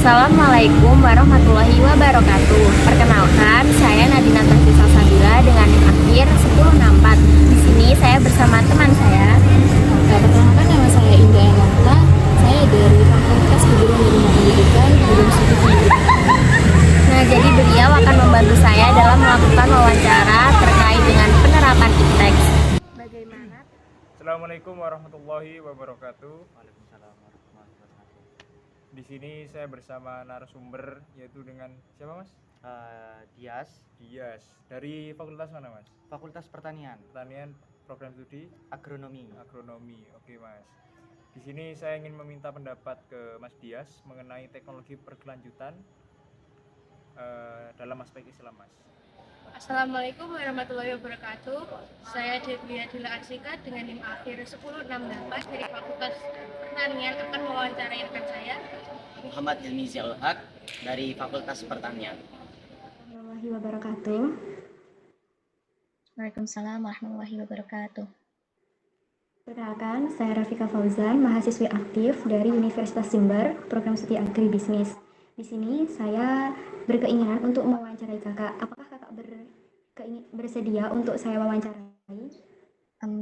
Assalamualaikum warahmatullahi wabarakatuh. Perkenalkan, saya Nadina Tasya Salsabila dengan NIM akhir 1064. Di sini saya bersama teman saya. Perkenalkan, nama saya Indah Erlanta. Saya dari Fakultas Keguruan dan Ilmu Pendidikan, Jurusan Studi Pendidikan. Nah, jadi beliau akan membantu saya dalam melakukan wawancara terkait dengan penerapan IPTEX. Bagaimana? Assalamualaikum warahmatullahi wabarakatuh. Waalaikumsalam warahmatullahi wabarakatuh. Di sini saya bersama narasumber yaitu dengan siapa Mas? Dias, Dari fakultas mana Mas? Fakultas Pertanian, Pertanian, program studi Agronomi. agronomi. Oke Mas. Di sini saya ingin meminta pendapat ke Mas Dias mengenai teknologi berkelanjutan dalam aspek Islam Mas. Assalamualaikum warahmatullahi wabarakatuh. Saya Devia Dila Arsika dengan NIM akhir 1068 dari Fakultas Pertanian akan mewawancarai rekan saya. Muhammad Hilmi Ziaul Haq dari Fakultas Pertanian. Warahmatullahi wabarakatuh. Waalaikumsalam warahmatullahi wabarakatuh. Perkenalkan, saya Rafika Fauzan, mahasiswi aktif dari Universitas Jember, program studi agribisnis. Di sini saya berkeinginan untuk mewawancarai kakak. Apakah kakak bersedia untuk saya wawancarai?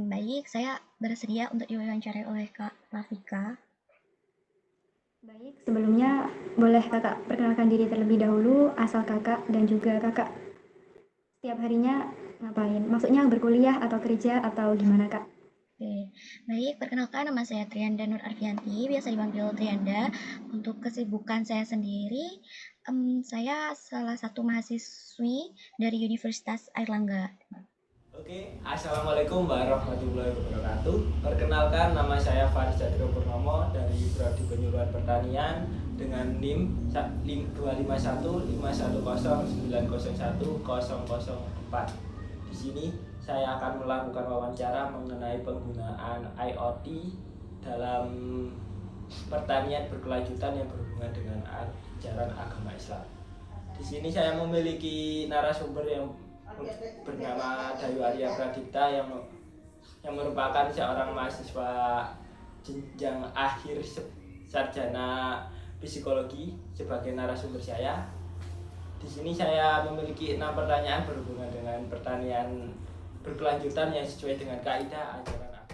Baik, saya bersedia untuk diwawancarai oleh Kak Rafika. Baik, sebelumnya boleh kakak perkenalkan diri terlebih dahulu, asal kakak dan juga kakak setiap harinya ngapain? Maksudnya berkuliah atau kerja atau gimana kak? Oke, baik, perkenalkan nama saya Trianda Nur Arfianti, biasa dipanggil Trianda. Untuk kesibukan saya sendiri, saya salah satu mahasiswi dari Universitas Airlangga. Oke, Assalamualaikum warahmatullahi wabarakatuh. Perkenalkan, nama saya Faris Jatrio Purnomo dari Prodi Penyuluhan Pertanian dengan NIM 25151090104. Di sini saya akan melakukan wawancara mengenai penggunaan IoT dalam pertanian berkelanjutan yang berhubungan dengan ajaran agama Islam. Di sini saya memiliki narasumber yang bernama Dayu Arya Pradipta yang merupakan seorang mahasiswa jenjang akhir sarjana psikologi sebagai narasumber saya. Di sini saya memiliki 6 pertanyaan berhubungan dengan pertanian berkelanjutan yang sesuai dengan kaidah ajaran agama.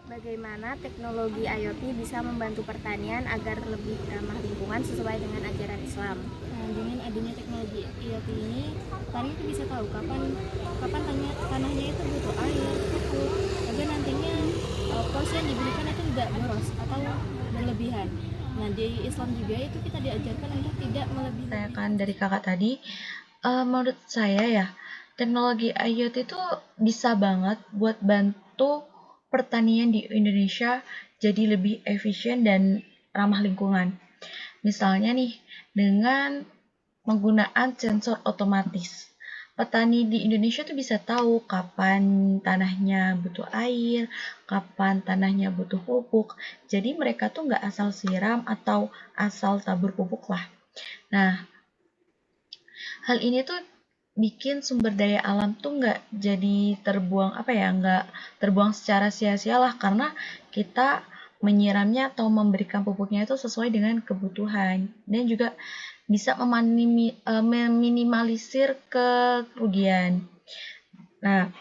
Bagaimana teknologi IoT bisa membantu pertanian agar lebih ramah lingkungan sesuai dengan ajaran Islam? Dengan adanya teknologi IoT ini, petani itu bisa tahu kapan tanahnya itu butuh air, pupuk, agar nantinya porsi yang diberikan itu tidak boros atau berlebihan. Nah, di Islam juga itu kita diajarkan untuk tidak melebihi. Saya kan dari kakak tadi, menurut saya ya, teknologi IoT itu bisa banget buat bantu pertanian di Indonesia jadi lebih efisien dan ramah lingkungan. Misalnya nih, dengan menggunakan sensor otomatis. Petani di Indonesia tuh bisa tahu kapan tanahnya butuh air, kapan tanahnya butuh pupuk. Jadi mereka tuh nggak asal siram atau asal tabur pupuk lah. Nah, hal ini tuh bikin sumber daya alam tuh nggak jadi terbuang nggak terbuang secara sia-sia lah, karena kita menyiramnya atau memberikan pupuknya itu sesuai dengan kebutuhan, dan juga bisa meminimalisir kerugian. Nah,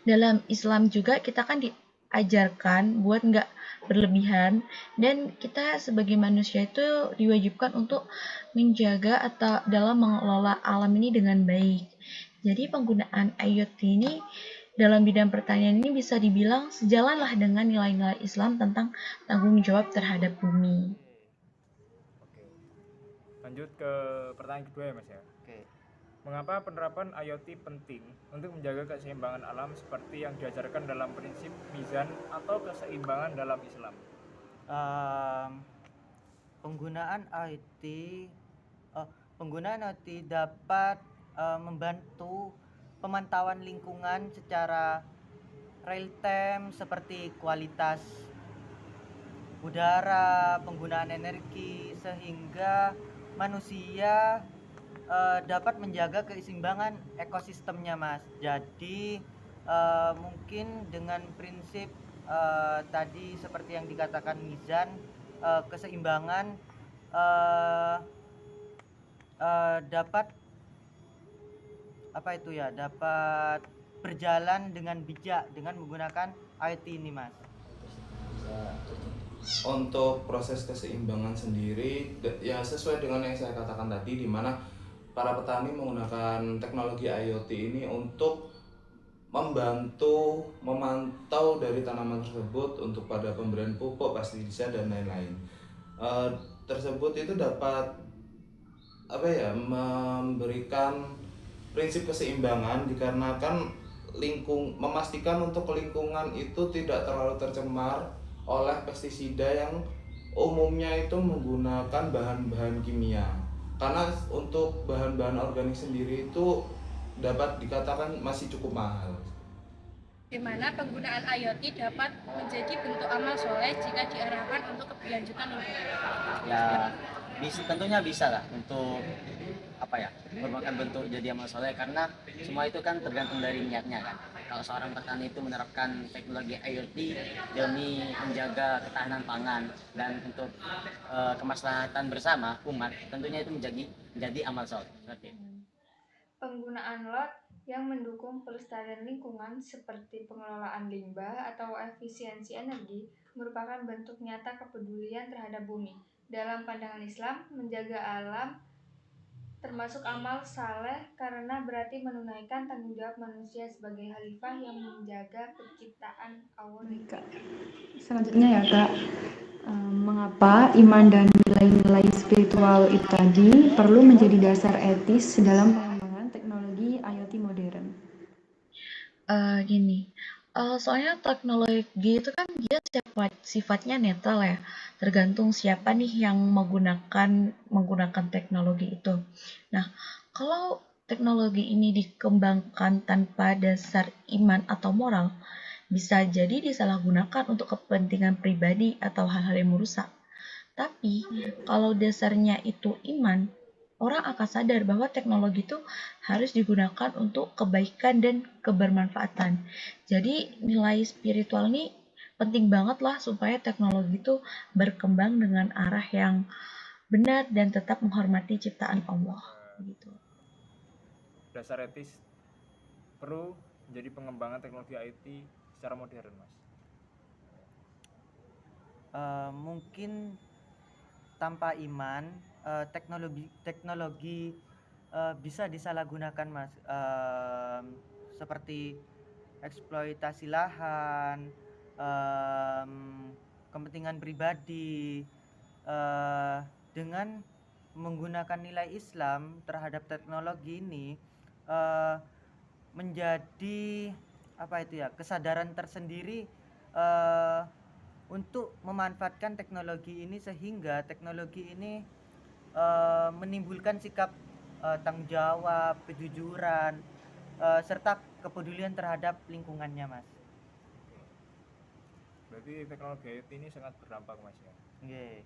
dalam Islam juga kita kan diajarkan buat nggak berlebihan, dan kita sebagai manusia itu diwajibkan untuk menjaga atau dalam mengelola alam ini dengan baik. Jadi penggunaan IoT ini dalam bidang pertanian ini bisa dibilang sejalan lah dengan nilai-nilai Islam tentang tanggung jawab terhadap bumi. Oke. Lanjut ke pertanyaan kedua ya Mas ya. Oke. Mengapa penerapan IoT penting untuk menjaga keseimbangan alam seperti yang diajarkan dalam prinsip mizan atau keseimbangan dalam Islam? Penggunaan IoT dapat membantu pemantauan lingkungan secara real time seperti kualitas udara, penggunaan energi, sehingga manusia dapat menjaga keseimbangan ekosistemnya, Mas. Jadi mungkin dengan prinsip tadi seperti yang dikatakan Mizan, keseimbangan dapat dapat berjalan dengan bijak dengan menggunakan IoT ini, Mas. Untuk proses keseimbangan sendiri ya sesuai dengan yang saya katakan tadi, di mana para petani menggunakan teknologi IoT ini untuk membantu memantau dari tanaman tersebut untuk pada pemberian pupuk, pestisida dan lain-lain. Tersebut itu dapat memberikan prinsip keseimbangan dikarenakan memastikan untuk lingkungan itu tidak terlalu tercemar oleh pestisida yang umumnya itu menggunakan bahan-bahan kimia. Karena untuk bahan-bahan organik sendiri itu dapat dikatakan masih cukup mahal. Di mana penggunaan IoT dapat menjadi bentuk amal soleh jika diarahkan untuk keberlanjutan lingkungan. Ya, tentunya bisa lah untuk merupakan bentuk jadi amal soleh, karena semua itu kan tergantung dari niatnya kan. Kalau seorang petani itu menerapkan teknologi IoT demi menjaga ketahanan pangan dan untuk kemaslahatan bersama umat, tentunya itu menjadi amal soleh. Penggunaan lot yang mendukung pelestarian lingkungan seperti pengelolaan limbah atau efisiensi energi merupakan bentuk nyata kepedulian terhadap bumi. Dalam pandangan Islam, menjaga alam termasuk amal saleh karena berarti menunaikan tanggung jawab manusia sebagai khalifah yang menjaga penciptaan Allah. Selanjutnya ya Kak, mengapa iman dan nilai-nilai spiritual itu tadi perlu menjadi dasar etis dalam pengembangan teknologi IoT modern? Soalnya teknologi itu kan dia sifatnya netral ya, tergantung siapa nih yang menggunakan teknologi itu. Nah, kalau teknologi ini dikembangkan tanpa dasar iman atau moral, bisa jadi disalahgunakan untuk kepentingan pribadi atau hal-hal yang merusak. Tapi, kalau dasarnya itu iman, orang akan sadar bahwa teknologi itu harus digunakan untuk kebaikan dan kebermanfaatan. Jadi nilai spiritual ini penting banget lah supaya teknologi itu berkembang dengan arah yang benar dan tetap menghormati ciptaan Allah. Gitu. Dasar etis perlu menjadi pengembangan teknologi IoT secara modern, Mas. Mungkin tanpa iman teknologi bisa disalahgunakan, Mas, seperti eksploitasi lahan, kepentingan pribadi. Dengan menggunakan nilai Islam terhadap teknologi ini menjadi kesadaran tersendiri untuk memanfaatkan teknologi ini, sehingga teknologi ini menimbulkan sikap tanggung jawab, kejujuran, serta kepedulian terhadap lingkungannya, Mas. Berarti teknologi IoT ini sangat berdampak, Mas ya? Yeah.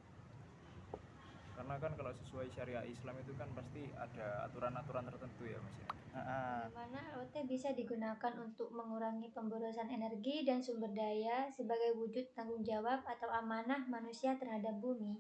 Karena kan kalau sesuai syariah Islam itu kan pasti ada aturan-aturan tertentu ya, Mas ya? Bagaimana IoT bisa digunakan untuk mengurangi pemborosan energi dan sumber daya sebagai wujud tanggung jawab atau amanah manusia terhadap bumi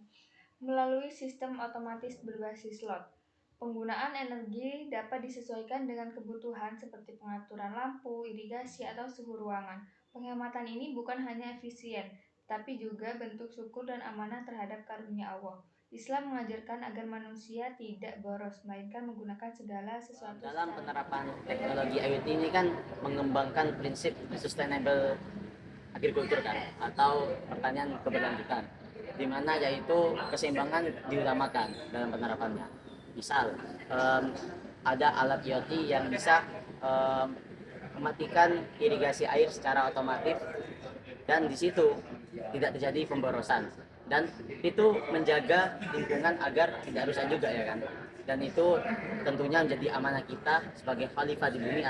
melalui sistem otomatis berbasis lot. Penggunaan energi dapat disesuaikan dengan kebutuhan seperti pengaturan lampu, irigasi, atau suhu ruangan. Penghematan ini bukan hanya efisien, tapi juga bentuk syukur dan amanah terhadap karunia Allah. Islam mengajarkan agar manusia tidak boros, melainkan menggunakan segala sesuatu. Dalam penerapan teknologi IoT ini kan mengembangkan prinsip sustainable agriculture kan, atau pertanian keberlanjutan, di mana yaitu keseimbangan diutamakan dalam penerapannya. Misal ada alat IoT yang bisa mematikan irigasi air secara otomatis, dan di situ tidak terjadi pemborosan, dan itu menjaga lingkungan agar tidak rusak juga ya kan, dan itu tentunya menjadi amanah kita sebagai khalifah di bumi.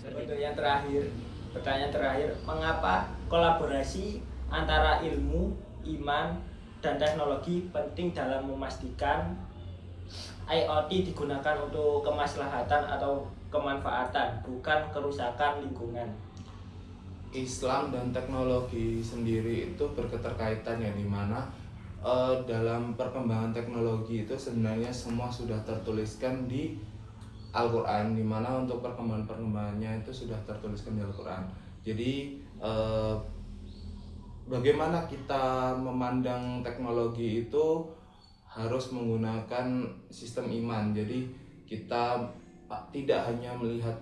Untuk yang terakhir, pertanyaan terakhir, mengapa kolaborasi antara ilmu, iman, dan teknologi penting dalam memastikan IoT digunakan untuk kemaslahatan atau kemanfaatan, bukan kerusakan lingkungan. Islam dan teknologi sendiri itu berketerkaitan ya, dimana dalam perkembangan teknologi itu sebenarnya semua sudah tertuliskan di Al-Quran, dimana untuk perkembangannya itu sudah tertuliskan di Al-Quran. Jadi bagaimana kita memandang teknologi itu harus menggunakan sistem iman. Jadi kita tidak hanya melihat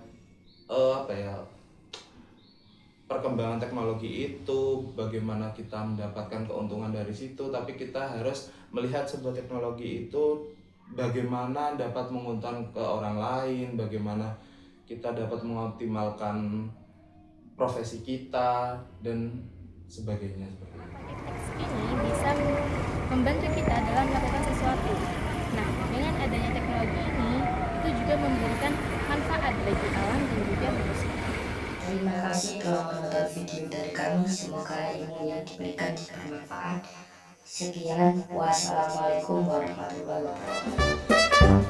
perkembangan teknologi itu, bagaimana kita mendapatkan keuntungan dari situ, tapi kita harus melihat sebuah teknologi itu bagaimana dapat menguntungkan ke orang lain, bagaimana kita dapat mengoptimalkan profesi kita dan sebagainya. Ini bisa membantu kita dalam melakukan sesuatu. Nah, dengan adanya teknologi ini, itu juga memberikan manfaat bagi alam dan juga manusia. Terima kasih telah menonton video dari kami. Semoga ilmu yang diberikan bermanfaat. Sekian, wassalamualaikum warahmatullahi wabarakatuh.